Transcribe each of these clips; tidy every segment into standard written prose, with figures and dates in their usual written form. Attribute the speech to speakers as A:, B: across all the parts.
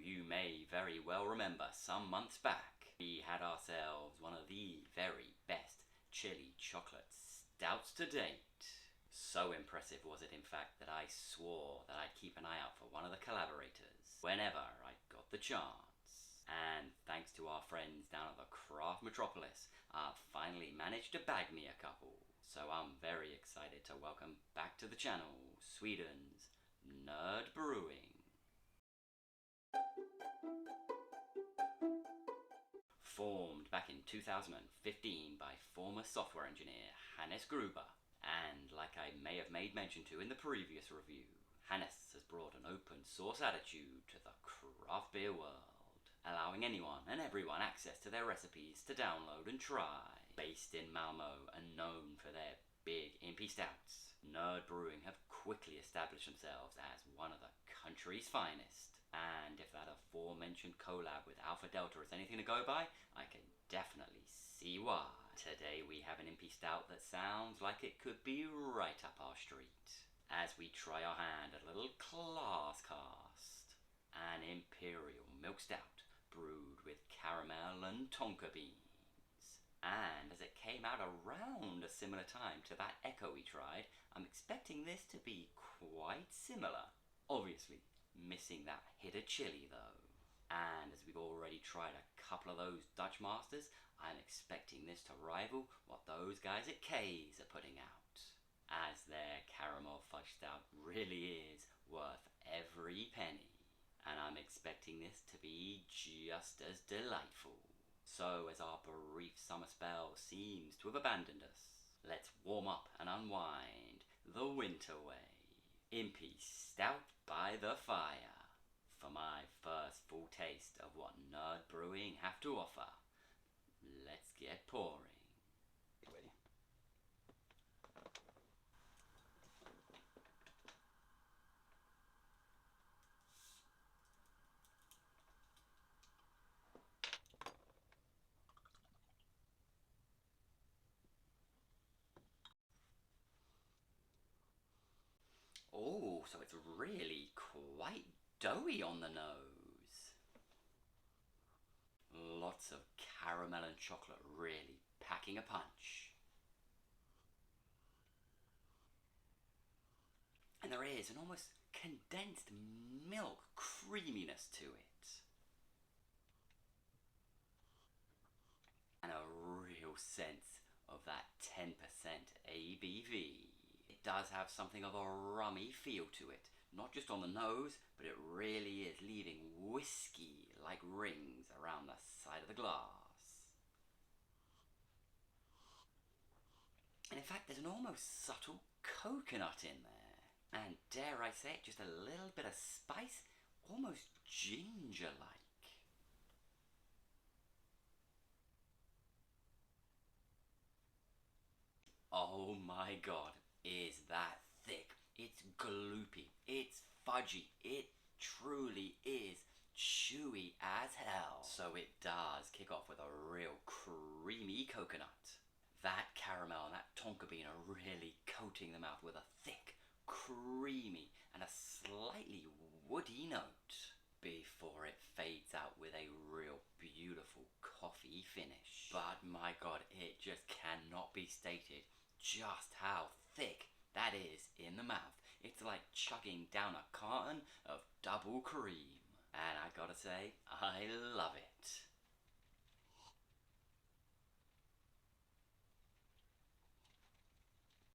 A: you may very well remember some months back, we had ourselves one of the very best chili chocolate stouts to date. So impressive was it, in fact, that I swore that I'd keep an eye out for one of the collaborators whenever I got the chance. And thanks to our friends down at the Craft Metropolis, I've finally managed to bag me a couple. So I'm very excited to welcome back to the channel Sweden's Nerd Brewing. Formed back in 2015 by former software engineer Hannes Gruber, and like I may have made mention to in the previous review, Hannes has brought an open source attitude to the craft beer world, allowing anyone and everyone access to their recipes to download and try. Based in Malmo and known for their big Impy stouts, Nerd Brewing have quickly established themselves as one of the country's finest. And if that aforementioned collab with Alpha Delta is anything to go by, I can definitely see why. Today we have an Impy stout that sounds like it could be right up our street, as we try our hand at a little ClassCast, an Imperial milk stout brewed with caramel and Tonka beans. And as it came out around a similar time to that Echo we tried, I'm expecting this to be quite similar. Obviously, missing that hit of chili though. And as we've already tried a couple of those Dutch Masters, I'm expecting this to rival what those guys at K's are putting out, as their caramel fudge stout really is worth every penny. And I'm expecting this to be just as delightful. So as our brief summer spell seems to have abandoned us, let's warm up and unwind the winter way. Impy Stout by the fire, for my first full taste of what Nerd Brewing have to offer. Let's get pouring. Ready? Oh, so it's really quite doughy on the nose. Lots of caramel and chocolate really packing a punch. And there is an almost condensed milk creaminess to it. And a real sense of that 10% ABV. It does have something of a rummy feel to it, not just on the nose, but it really is leaving whiskey-like rings around the side of the glass. And in fact, there's an almost subtle coconut in there, and dare I say it, just a little bit of spice, almost ginger-like. Oh my god, is that thick? It's gloopy, it's fudgy, it truly is chewy as hell. So it does kick off with a real creamy coconut. That caramel and that Tonka bean are really coating the mouth with a thick, creamy, and a slightly woody note, before it fades out with a real beautiful coffee finish. But my god, it just cannot be stated just how thick that is in the mouth. It's like chugging down a carton of double cream. And I gotta say, I love it.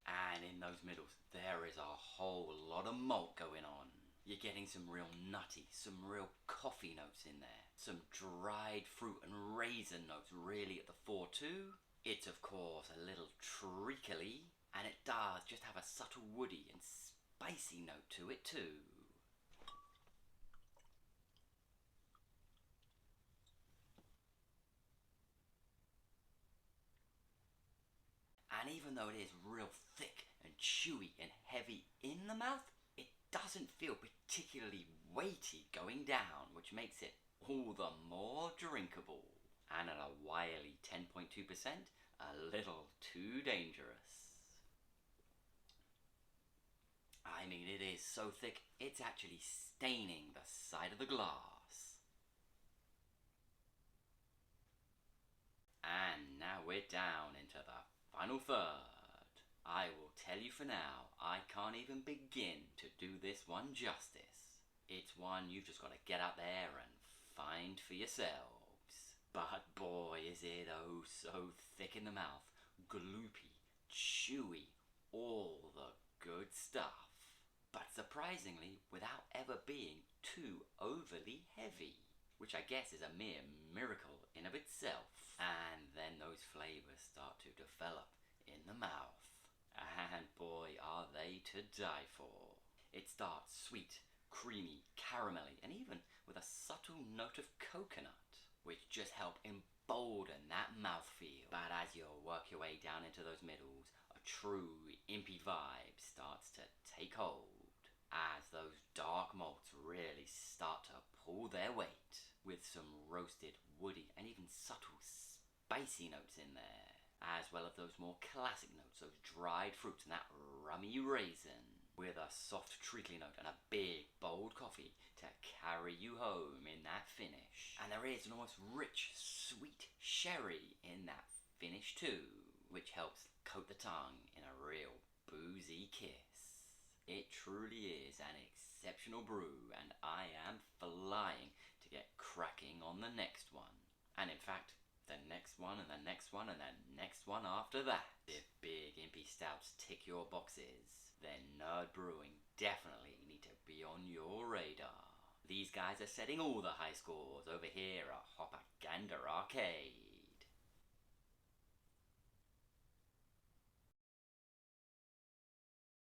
A: And in those middles, there is a whole lot of malt going on. You're getting some real nutty, some real coffee notes in there. Some dried fruit and raisin notes really at the fore too. It's of course a little treacly, and it does just have a subtle woody and spicy note to it too. And even though it is real thick and chewy and heavy in the mouth, it doesn't feel particularly weighty going down, which makes it all the more drinkable. And at a wily 10.2%, a little too dangerous. I mean, it is so thick, it's actually staining the side of the glass. we're down into the final third. I will tell you for now, I can't even begin to do this one justice. It's one you've just got to get out there and find for yourselves. But boy, is it oh so thick in the mouth, gloopy, chewy, all the good stuff. But surprisingly, without ever being too overly heavy, which I guess is a mere miracle in of itself. And then those flavours start to develop in the mouth. And boy, are they to die for. It starts sweet, creamy, caramelly, and even with a subtle note of coconut, which just help embolden that mouthfeel. But as you work your way down into those middles, a true Impy vibe starts to take hold, as those dark malts really start to pull their weight, with some roasted, woody, and even subtle spicy notes in there, as well as those more classic notes, those dried fruits and that rummy raisin, with a soft treacly note and a big bold coffee to carry you home in that finish. And there is an almost rich, sweet sherry in that finish too, which helps coat the tongue in a real boozy kiss. It truly is an exceptional brew, and I am flying to get cracking on the next one. And in fact, the next one and the next one and the next one after that. If big Impy Stouts tick your boxes, then Nerd Brewing definitely need to be on your radar. These guys are setting all the high scores over here at Hopaganda Arcade.